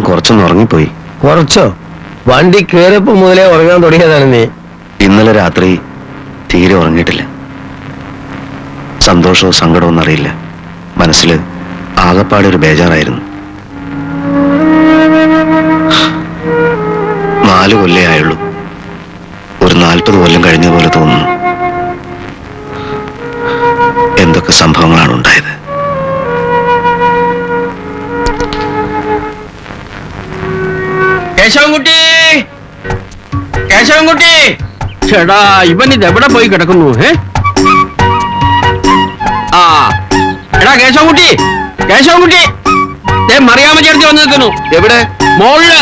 കുറച്ചൊന്ന് ഉറങ്ങിപ്പോയി. കുറച്ചോ? വണ്ടി കേറിയപ്പോ മുതലേ ഉറങ്ങാൻ തുടങ്ങിയതാണ് നീ. ഇന്നലെ രാത്രി തീരെ ഉറങ്ങിയിട്ടില്ല. സന്തോഷവും സങ്കടവും എന്നറിയില്ല. മനസ്സിൽ ആകപ്പാടെ ഒരു ബേജാറായിരുന്നു. 4 കൊല്ലേ ആയുള്ളൂ. ഒരു 40 കൊല്ലം കഴിഞ്ഞ പോലെ തോന്നുന്നു. എന്തൊക്കെ സംഭവങ്ങളാണ് ഉണ്ടായത്. കേശവൻകുട്ടി, കേശവൻകുട്ടി, ചേടാ ഇവൻ ഇത് എവിടെ പോയി കിടക്കുന്നു? ആ എടാ കേശവൻകുട്ടി, കേശവൻകുട്ടി, മറിയാമ്മ ചേർത്തി വന്ന് നിൽക്കുന്നു. എവിടെ? മോളില്.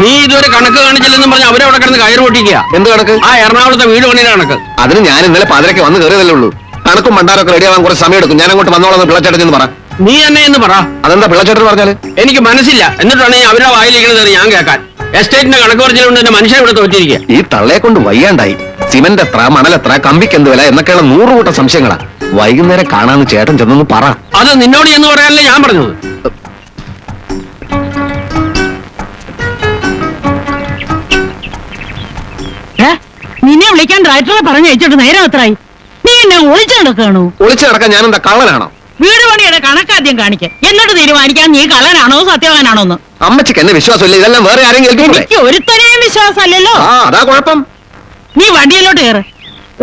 നീ ഇതുവരെ കണക്ക് കാണിച്ചില്ലെന്നും പറഞ്ഞ് അവരവിടെ കിടന്ന് കയറ് പൊട്ടിക്കുക. എന്ത് കണക്ക്? ആ എറണാകുളത്തെ വീട് പണിയുടെ കണക്ക്. അതിന് ഞാൻ ഇന്നലെ പാതിരക്ക് വന്ന് കയറിയതല്ലേ ഉള്ളൂ. കണക്കും ഭണ്ഡാരൊക്കെ റെഡിയാവാൻ കുറച്ച് സമയം എടുക്കും. ഞാൻ അങ്ങോട്ട് വന്നോളാം. പിള്ളച്ചേട്ടൻ പറ. നീ എന്നെ എന്ന് പറ. അതെന്താ പിള്ളച്ചേട്ടൻ പറഞ്ഞാല്? എനിക്ക് മനസ്സില്ല. എന്നിട്ടാണ് ഈ അവരുടെ വായിലിരിക്കുന്നത് ഞാൻ കേൾക്കാൻ. എസ്റ്റേറ്റിന്റെ കണക്ക് പറഞ്ഞുകൊണ്ട് എന്റെ മനുഷ്യൻ ഇവിടെ തോറ്റിരിക്കുക. ഈ തള്ളയെ കൊണ്ട് വയ്യാണ്ടായി. സിമന്റ് എത്ര, മണലെത്ര, കമ്പിക്ക് എന്ത് വില എന്നൊക്കെയുള്ള 100 കൂട്ടം സംശയങ്ങളാ. വൈകുന്നേരം കാണാന്ന് ചേട്ടൻ ചെന്നൊന്ന് പറ. അത് നിന്നോട് എന്ന് പറയാനല്ലേ ഞാൻ പറഞ്ഞത്. നിന്നെ വിളിക്കാൻ ഡയറക്ടറെ പറഞ്ഞയച്ചിട്ട് നേരം എത്രയായി? നീ എന്നെ ഒളിച്ചു നടക്കാണോ? ഒളിച്ചു നടക്കാൻ ഞാൻ എന്താ കള്ളനാണോ? വീട് പണിയുടെ കണക്കാദ്യം കാണിക്ക, എന്നിട്ട് തീരുമാനിക്കാൻ നീ കള്ളനാണോ സത്യവാനാണോ എന്ന്. അമ്മച്ചിക്ക് എന്നെ വിശ്വാസമില്ല. ഇതെല്ലാം വേറെ ആരെങ്കിലും എനിക്ക് ഒരുത്തരെയും വിശ്വാസമല്ലല്ലോ. അതാ കുഴപ്പം. നീ വണ്ടിയിലോട്ട് കയറ്.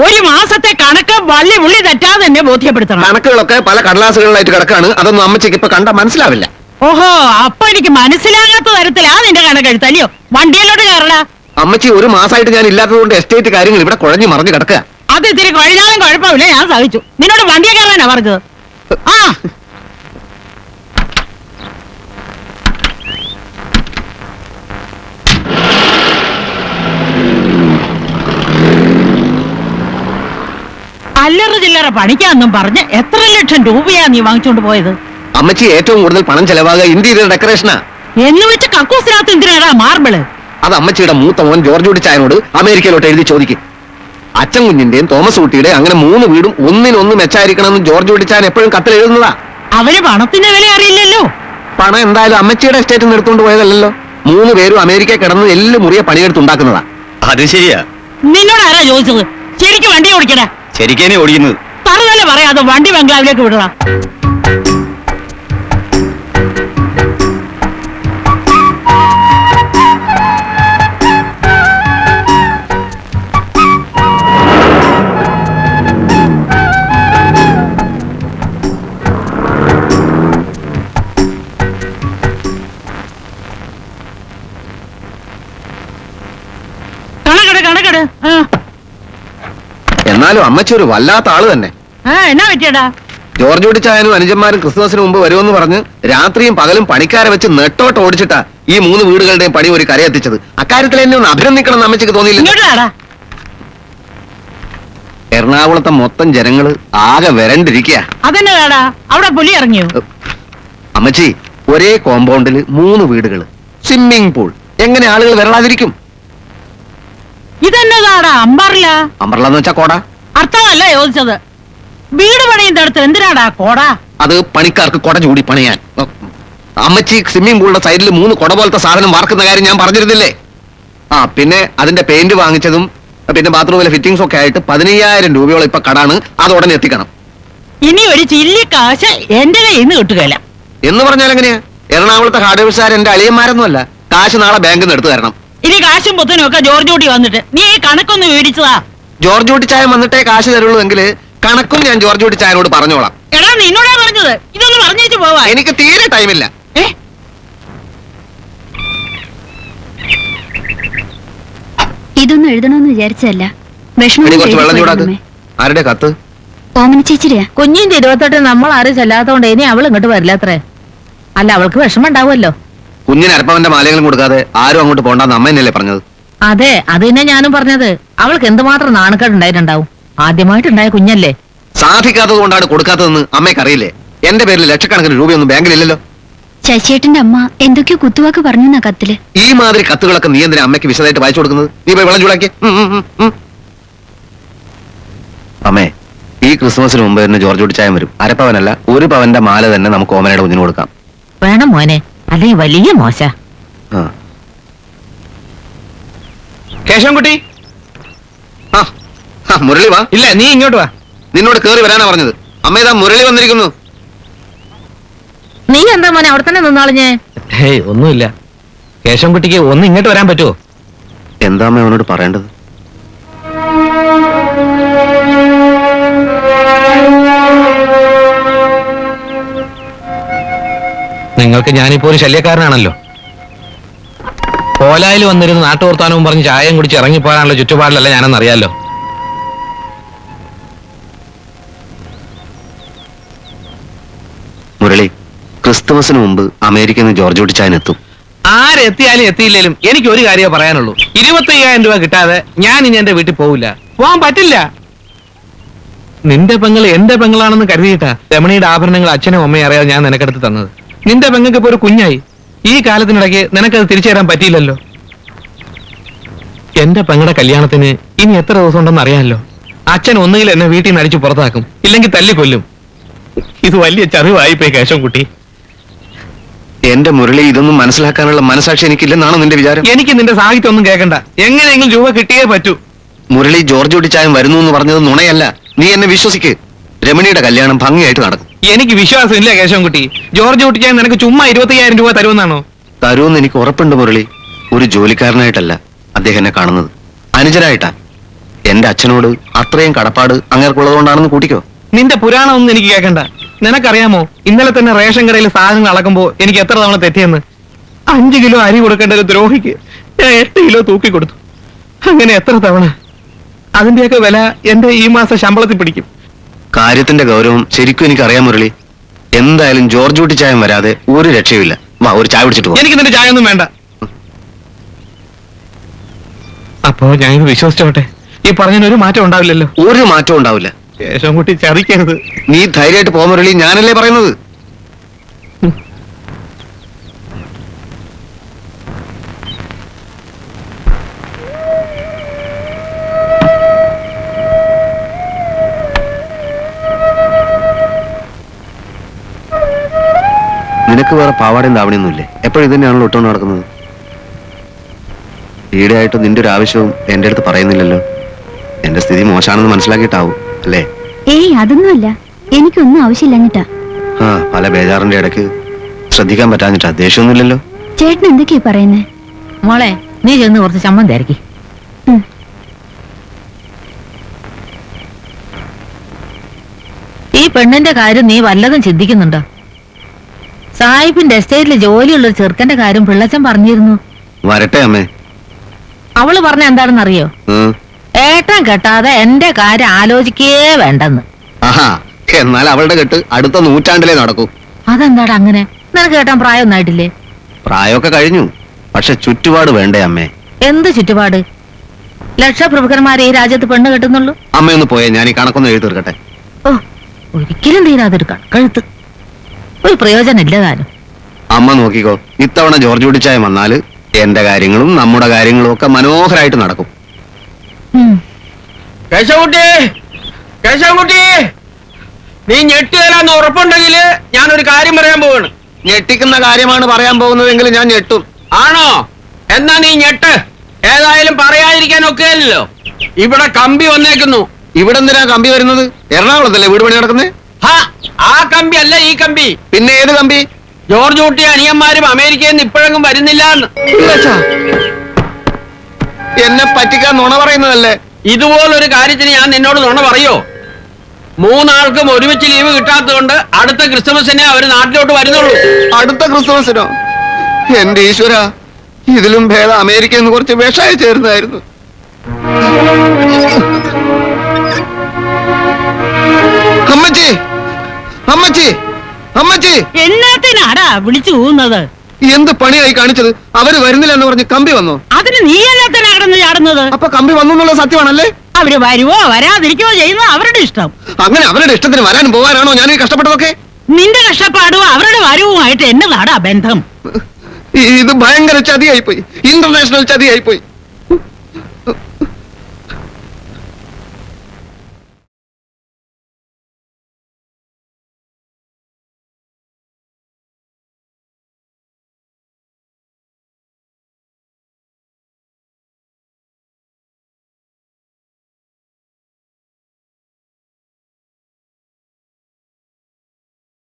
1 മാസത്തെ കണക്ക് വള്ളി ഉള്ളി തെറ്റാതെ എന്നെ ബോധ്യപ്പെടുത്തണം. കണക്കുകളൊക്കെ പല കടലാസുകളിലായിട്ട് കിടക്കാണ്. അതൊന്നും അമ്മച്ചിക്ക് ഇപ്പൊ കണ്ടാ മനസ്സിലാവില്ല. ഓഹോ, അപ്പൊ എനിക്ക് മനസ്സിലാകാത്ത തരത്തിലാ നിന്റെ കണക്കെഴുത്തല്ലയോ? വണ്ടിയിലോട്ട് കയറടാ. അമ്മച്ചി 1 മാസമായിട്ട് ഞാൻ ഇല്ലാത്തതുകൊണ്ട് എസ്റ്റേറ്റ് കാര്യങ്ങൾ ഇവിടെ കുഴഞ്ഞു മറിഞ്ഞു കിടക്കുക. അത് ഇത്തിരി കഴിഞ്ഞാലും കുഴപ്പമില്ല, ഞാൻ സഹിച്ചു. നിന്നോട് വണ്ടിയെ കയറാനാ പറഞ്ഞത്. ആ അല്ലറ ചില്ലറ പണിക്കാന്നും പറഞ്ഞ് എത്ര ലക്ഷം രൂപയാ നീ വാങ്ങിച്ചോണ്ട് പോയത്? അമ്മച്ചി ഏറ്റവും കൂടുതൽ പണം ചെലവാകുക ഇന്റീരിയർ ഡെക്കറേഷനാ. എന്ന് വെച്ച് കക്കൂസിനകത്ത് എന്തിനാടാ മാർബിള്? അത് അമ്മച്ചിയുടെ മൂത്ത മോൻ ജോർജ് കുട്ടിച്ചായനോട് അമേരിക്കയിലോട്ട് എഴുതി ചോദിക്കും. അച്ഛൻ കുഞ്ഞിന്റെയും തോമസ് കുട്ടിയുടെ അങ്ങനെ 3 വീടും ഒന്നിനൊന്ന് മെച്ചായിരിക്കണമെന്ന് ജോർജ് കുട്ടിച്ചായൻ എപ്പോഴും കത്തിൽ എഴുതുന്നതാ. അവന് പണത്തിന്റെ വില അറിയില്ലല്ലോ. പണം എന്തായാലും അമ്മച്ചിയുടെ എസ്റ്റേറ്റിൽ നിന്ന് എടുത്തുകൊണ്ട് പോയതല്ലോ. 3 പേരും അമേരിക്കയിൽ കിടന്ന് എല്ലാം മുറിയെ പണിയെടുത്തുണ്ടാക്കുന്നതാ. അത് ശരിയാ. നിന്നോട് ആരാ ചോദിച്ചത്? ശരിക്കും വണ്ടി ഓടിക്കടാ. ശരിക്കേനെ ഓടിക്കുന്നത്. തറുതല പറയാതെ വണ്ടി ബംഗ്ലാവിലേക്ക് വിടടാ. കണക്കെട്. എന്നാലും അമ്മച്ചി ഒരു വല്ലാത്ത ആള് തന്നെ. എന്നാ പറ്റിയടാ? ജോർജ് കുട്ടിച്ചായനും അനുജന്മാരും ക്രിസ്മസിന് മുമ്പ് വരുമെന്ന് പറഞ്ഞ് രാത്രിയും പകലും പണിക്കാരെ വെച്ച് നെട്ടോട്ട് ഓടിച്ചിട്ടാ ഈ 3 വീടുകളുടെയും പണി ഒരു കരയെത്തിച്ചത്. അക്കാര്യത്തിൽ എന്നെ ഒന്ന് അഭിനന്ദിക്കണം എന്ന് അമ്മച്ചിക്ക് തോന്നിയില്ല. എറണാകുളത്തെ മൊത്തം ജനങ്ങള് ആകെ വരണ്ടിരിക്കുക. അതെന്നതാടാ, അവിടെ പുലി ഇറങ്ങിയോ? അമ്മച്ചി, ഒരേ കോമ്പൗണ്ടില് 3 വീടുകള്, സ്വിമ്മിംഗ് പൂൾ, എങ്ങനെ ആളുകൾ വരളാതിരിക്കും? ഇതെന്നതാടാ അമ്പർല? അമ്പർല എന്ന് വെച്ചാ കോട. അർത്ഥമല്ല ചോദിച്ചത്. വീട് പണിയുന്ന അടുത്ത് എന്തിനാടാ കോട? അത് പണിക്കാർക്ക് കൊട ചൂടി പണിയാൻ. അമ്മച്ചി സ്വിമ്മിംഗ് പൂളിന്റെ സൈഡിൽ 3 കൊട പോലത്തെ സാധനം വാർക്കുന്ന കാര്യം ഞാൻ പറഞ്ഞിരുന്നില്ലേ? പിന്നെ അതിന്റെ പെയിന്റ് വാങ്ങിച്ചതും പിന്നെ ബാത്റൂമിലെ ഫിറ്റിംഗ്സ് ഒക്കെ ആയിട്ട് 15,000 രൂപയോളം ഇപ്പൊ കടാണ്. അത് ഉടനെ എത്തിക്കണം. ഇനി ഒരു ചില്ലി കാശ് എന്റെ കയ്യിൽ നിന്ന് കിട്ടുകയില്ല. എന്ന് പറഞ്ഞാൽ എങ്ങനെയാ? എറണാകുളത്തെ ഹാർഡ്വെയർസുകാർ എന്റെ അളിയന്മാരൊന്നുമല്ല. കാശ് നാളെ ബാങ്കിൽ നിന്ന് എടുത്തു തരണം. ഇനി കാശും പൊത്തനും ഒക്കെ ജോർജ് കുട്ടി വന്നിട്ട് നീ ഈ കണക്കൊന്ന് മേടിച്ചതാ. ജോർജ് കുട്ടിച്ചായൻ വന്നിട്ടേ കാശ് തരുള്ളൂ എങ്കിൽ കണക്കും ഞാൻ ജോർജ് കുട്ടിച്ചായനോട് പറഞ്ഞോളാം. എടാ, നിന്നോടാ പറഞ്ഞത്. ഇതൊന്ന് പറഞ്ഞേച്ചു പോവാ. എനിക്ക് തീരെ ടൈമില്ല. ഇതൊന്നും എഴുതണമെന്ന് വിചാരിച്ചല്ല. കുറച്ച് വെള്ളം ചൂടാക്ക്. ആരുടെ കത്ത്? ഓമന ചേച്ചിരിയാ. കുഞ്ഞിന്റെ 28 നമ്മൾ ആരും ചെല്ലാത്തോണ്ട് ഇനി അവൾ ഇങ്ങോട്ട് വരില്ലത്രേ. അല്ല, അവൾക്ക് വിഷമം ഉണ്ടാവുമല്ലോ. കുഞ്ഞിന് അരപ്പവന്റെ മാലകളും കൊടുക്കാതെ ആരും അങ്ങോട്ട് പോണ്ടെന്ന് അമ്മ എന്നല്ലേ പറഞ്ഞത്? അതെ, അത് തന്നെ ഞാനും പറഞ്ഞത്. അവൾക്ക് എന്തുമാത്രം നാണക്കേട് ഉണ്ടായിട്ടുണ്ടാവും. ആദ്യമായിട്ടുണ്ടായ കുഞ്ഞല്ലേ. സാധിക്കാത്തത് കൊണ്ടാണ് കൊടുക്കാത്തതെന്ന് അമ്മയ്ക്കറിയില്ലേ? എന്റെ പേരിൽ ലക്ഷക്കണക്കിന് രൂപയൊന്നും ബാങ്കിലില്ലല്ലോ. ശശിയേട്ടന്റെ അമ്മ എന്തൊക്കെയോ കുത്തുവാക്ക് പറഞ്ഞു കത്തില്. ഈ മാതിരി കത്തുകളൊക്കെ നീ എന്തിനാ അമ്മയ്ക്ക് വിശദമായിട്ട് വായിച്ചു കൊടുക്കുന്നത്? നീ പോയി വെള്ളം ചൂടാക്കി. അമ്മേ, ഈ ക്രിസ്മസിന് മുമ്പ് തന്നെ ജോർജ് കുട്ടിച്ചായം വരും. അരപ്പവനല്ല, 1 പവന്റെ മാല തന്നെ നമുക്ക് ഓമനയുടെ കുഞ്ഞിന് കൊടുക്കാം. വേണം മോനെ, അല്ലെങ്കിൽ വലിയ മോശ. ആ. കേശവൻകുട്ടി, ആ, ആ, മുരളി വാ. ഇല്ല നീ ഇങ്ങോട്ട് വാ. നിന്നോട് കേറി വരാനാ പറഞ്ഞത്. അമ്മേതാ മുരളി വന്നിരിക്കുന്നു. നീ എന്താ മോനെ അവിടെ തന്നെ നിന്നാളിഞ്ഞേ? ഹേയ് ഒന്നുമില്ല. കേശവൻകുട്ടിക്ക് ഒന്ന് ഇങ്ങോട്ട് വരാൻ പറ്റുമോ? എന്താ അമ്മ അവനോട് പറയേണ്ടത്? നിങ്ങൾക്ക് ഞാനിപ്പോ ഒരു ശല്യക്കാരനാണല്ലോ. കോലായിൽ വന്നിരുന്ന് നാട്ടുവർത്താനവും പറഞ്ഞ് ചായയും കുടിച്ച് ഇറങ്ങിപ്പോകാനുള്ള ചുറ്റുപാടിലല്ല ഞാനെന്നറിയാലോ. മുരളി, ക്രിസ്തുമസിന് മുമ്പ് അമേരിക്കയിൽ നിന്ന് ജോർജ് കുട്ടിച്ചായൻ എത്തും. ആരെത്തിയാലും എത്തിയില്ലേലും എനിക്ക് ഒരു കാര്യമേ പറയാനുള്ളൂ. 25,000 രൂപ കിട്ടാതെ ഞാൻ ഇനി എന്റെ വീട്ടിൽ പോവില്ല. പോവാൻ പറ്റില്ല. നിന്റെ പെങ്ങൾ എന്റെ പെങ്ങളാണെന്ന് കരുതിയിട്ടാ രമണിയുടെ ആഭരണങ്ങൾ അച്ഛനും അമ്മയും അറിയാതെ ഞാൻ നിനക്കെടുത്ത് തന്നത്. നിന്റെ പെങ്ങൾക്ക് ഇപ്പൊ ഒരു കുഞ്ഞായി. ഈ കാലത്തിനിടയ്ക്ക് നിനക്കത് തിരിച്ചു തരാൻ പറ്റിയില്ലല്ലോ. എന്റെ പെങ്ങളുടെ കല്യാണത്തിന് ഇനി എത്ര ദിവസം ഉണ്ടെന്ന് അറിയാമല്ലോ. അച്ഛൻ ഒന്നുകിൽ എന്നെ വീട്ടിൽ നിന്ന് അടിച്ചു പുറത്താക്കും, ഇല്ലെങ്കിൽ തല്ലിക്കൊല്ലും. ഇത് വലിയ ചറിവായിപ്പോയി കേശവൻകുട്ടി. എന്റെ മുരളി, ഇതൊന്നും മനസ്സിലാക്കാനുള്ള മനസാക്ഷി എനിക്കില്ലെന്നാണോ നിന്റെ വിചാരം? എനിക്ക് നിന്റെ സാഹിത്യം ഒന്നും കേൾക്കണ്ട. എങ്ങനെയെങ്കിലും രൂപ കിട്ടിയേ പറ്റൂ. മുരളി, ജോർജ് കുട്ടിച്ചായൻ വരുന്നു എന്ന് പറഞ്ഞത് നുണയല്ല. നീ എന്നെ വിശ്വസിക്ക്. രമണിയുടെ കല്യാണം ഭംഗിയായിട്ട് നടക്കും. എനിക്ക് വിശ്വാസമില്ല കേശവൻകുട്ടി. ജോർജ് കുട്ടിച്ചാൻ നിനക്ക് ചുമ്മാ 25,000 രൂപ തരുമെന്നാണോ? തരുമെന്ന് എനിക്ക് ഉറപ്പുണ്ട് മുരളി. ഒരു ജോലിക്കാരനായിട്ടല്ല അദ്ദേഹം എന്നെ കാണുന്നത്, അനുജനായിട്ടാ. എന്റെ അച്ഛനോട് അത്രയും കടപ്പാട് അങ്ങേർക്കുള്ളതുകൊണ്ടാണെന്ന് കൂട്ടിക്കോ. നിന്റെ പുരാണം ഒന്നും എനിക്ക് കേൾക്കണ്ട. നിനക്കറിയാമോ, ഇന്നലെ തന്നെ റേഷൻ കടയിൽ സാധനങ്ങൾ അളക്കുമ്പോ എനിക്ക് എത്ര തവണ തെറ്റിയെന്ന്? 5 കിലോ അരി കൊടുക്കേണ്ട ഒരു ദ്രോഹിക്ക് ഞാൻ 8 കിലോ തൂക്കി കൊടുത്തു. അങ്ങനെ എത്ര തവണ? അതിന്റെയൊക്കെ വില എന്റെ ഈ മാസം ശമ്പളത്തിൽ പിടിക്കും. കാര്യത്തിന്റെ ഗൗരവം ശരിക്കും എനിക്കറിയാം മുരളി. എന്തായാലും ജോർജ് കുട്ടിച്ചായൻ വരാതെ ഒരു രക്ഷയുമില്ല. വാ, ഒരു ചായ പിടിച്ചിട്ട് പോ. എനിക്ക് നിന്റെ ചായ ഒന്നും വേണ്ട. അപ്പോ ഞാൻ ഇത് വിശ്വസിച്ചോട്ടെ? ഈ പറഞ്ഞതിനൊരു മാറ്റം ഉണ്ടാവില്ലല്ലോ? ഒരു മാറ്റവും ഉണ്ടാവില്ല. കേശവൻകുട്ടി ചതിക്കരുത്. നീ ധൈര്യമായിട്ട് പോ മുരളി, ഞാനല്ലേ പറയുന്നത്. നിനക്ക് വേറെ പാവാടയും താവണിയൊന്നുമില്ലേ? എപ്പോഴും ഇത് തന്നെയാണല്ലോ ഇട്ടുകൊണ്ട് നടക്കുന്നത്. ഈടെയായിട്ട് നിന്റെ ഒരു ആവശ്യവും എന്റെ അടുത്ത് പറയുന്നില്ലല്ലോ. എന്റെ സ്ഥിതി മോശമാണെന്ന് മനസ്സിലാക്കിയിട്ടാവും അല്ലേ? ഏയ് അതൊന്നുമല്ല, എനിക്കൊന്നും ആവശ്യമില്ലഞ്ഞിട്ടാ. ആ, പല ബേജാറിന്റെ ഇടയ്ക്ക് ശ്രദ്ധിക്കാൻ പറ്റാഞ്ഞിട്ടാ. ദേഷ്യമൊന്നുമില്ലല്ലോ? ചേട്ടൻ എന്തൊക്കെയാ പറയുന്നേ? മോളെ, നീ ചെന്ന് കുറച്ച് ചമ്മന്തി അരക്കി. ഈ പെണ്ണിന്റെ കാര്യം നീ വല്ലതും ചിന്തിക്കുന്നുണ്ടോ? സാഹിബിന്റെ എസ്റ്റേറ്റിൽ ജോലിയുള്ള ഒരു ചെറുക്കന്റെ കാര്യം പിള്ളച്ചൻ പറഞ്ഞിരുന്നു. വരട്ടെ അമ്മേ. അവള് പറഞ്ഞ എന്താണെന്ന് അറിയോ? ഏട്ടൻ കെട്ടാതെ എന്റെ കാര്യം ആലോചിക്കേ വേണ്ടെന്ന്. ആഹാ, എന്നാൽ അവളുടെ കെട്ട് അടുത്ത നൂറ്റാണ്ടിലേ നടക്കൂ. അതെന്താടാ അങ്ങനെ? നിനക്ക് കേട്ടാൻ പ്രായമൊന്നും ആയിട്ടില്ലേ? പ്രായമൊക്കെ കഴിഞ്ഞു, പക്ഷെ ചുറ്റുപാട് വേണ്ടേ അമ്മേ? എന്ത് ചുറ്റുപാട്? ലക്ഷപ്രഭുക്കന്മാരെ ഈ രാജ്യത്ത് പെണ്ണ് കെട്ടുന്നുള്ളൂ. അമ്മയൊന്ന് പോയേ, ഞാൻ ഈ കണക്കൊന്ന് എഴുതി തീർക്കട്ടെ. ഓ, ഒരിക്കലും തീരാതൊരു കഴുത്ത്. ഒരു പ്രയോജനം ഇല്ല താനും. അമ്മ നോക്കിക്കോ, ഇത്തവണ ജോർജ് കുട്ടിച്ചായൻ വന്നാല് എന്റെ കാര്യങ്ങളും നമ്മുടെ കാര്യങ്ങളും ഒക്കെ മനോഹരായിട്ട് നടക്കും. കേശവൻകുട്ടി, കേശവൻകുട്ടി, നീ ഞെട്ടുകയില്ലാന്ന് ഉറപ്പുണ്ടെങ്കിൽ ഞാനൊരു കാര്യം പറയാൻ പോവാണ്. ഞെട്ടിക്കുന്ന കാര്യമാണ് പറയാൻ പോകുന്നതെങ്കിൽ ഞാൻ ഞെട്ടും. ആണോ? എന്നാ നീ ഞെട്ട്. ഏതായാലും പറയാതിരിക്കാൻ ഒക്കെയല്ലോ. ഇവിടെ കമ്പി വന്നേക്കുന്നു. ഇവിടെ എന്തിനാ കമ്പി വരുന്നത്? എറണാകുളത്തല്ലേ വീട് പണി നടക്കുന്നത്? ആ കമ്പി അല്ല, ഈ കമ്പി. പിന്നെ ഏത് കമ്പി? ജോർജ് കുട്ടി അനിയന്മാരും അമേരിക്കയിൽ നിന്ന് ഇപ്പോഴെങ്കിലും വരുന്നില്ല. എന്നെ പറ്റിക്കാൻ നുണ പറയുന്നതല്ലേ? ഇതുപോലൊരു കാര്യത്തിന് ഞാൻ നിന്നോട് നുണ പറയോ? 3 ആൾക്കും ഒരുമിച്ച് ലീവ് കിട്ടാത്തതുകൊണ്ട് അടുത്ത ക്രിസ്മസിനെ അവര് നാട്ടിലോട്ട് വരുന്നുള്ളൂ. അടുത്ത ക്രിസ്മസിനോ? എന്റെ ഈശ്വര, ഇതിലും ഭേദം അമേരിക്കയിൽ നിന്ന് കുറച്ച് വിഷമായി ചേർന്നായിരുന്നു. അമ്മച്ചി, അമ്മച്ചി, അമ്മച്ചി! എന്നാത്തിനാടാ വിളിച്ചു പോകുന്നത്? എന്ത് പണിയായി കാണിച്ചത്? അവര് വരുന്നില്ല എന്ന് പറഞ്ഞ് കമ്പി വന്നോ? അതിന് നീ എന്നാത്തിനാ കിടന്ന് ചാടുന്നത്? അപ്പൊ കമ്പി വന്നു എന്നുള്ള സത്യമാണല്ലേ? അവര് വരുവോ വരാതിരിക്കോ ചെയ്യുന്നത് അവരുടെ ഇഷ്ടം. അങ്ങനെ അവരുടെ ഇഷ്ടത്തിന് വരാനും പോകാനാണോ ഞാൻ ഈ കഷ്ടപ്പെട്ടതൊക്കെ? നിന്റെ കഷ്ടപ്പാടും അവരുടെ വരവുമായിട്ട് എന്നതാടാ ബന്ധം? ഇത് ഭയങ്കര ചതിയായിപ്പോയി, ഇന്റർനാഷണൽ ചതിയായിപ്പോയി.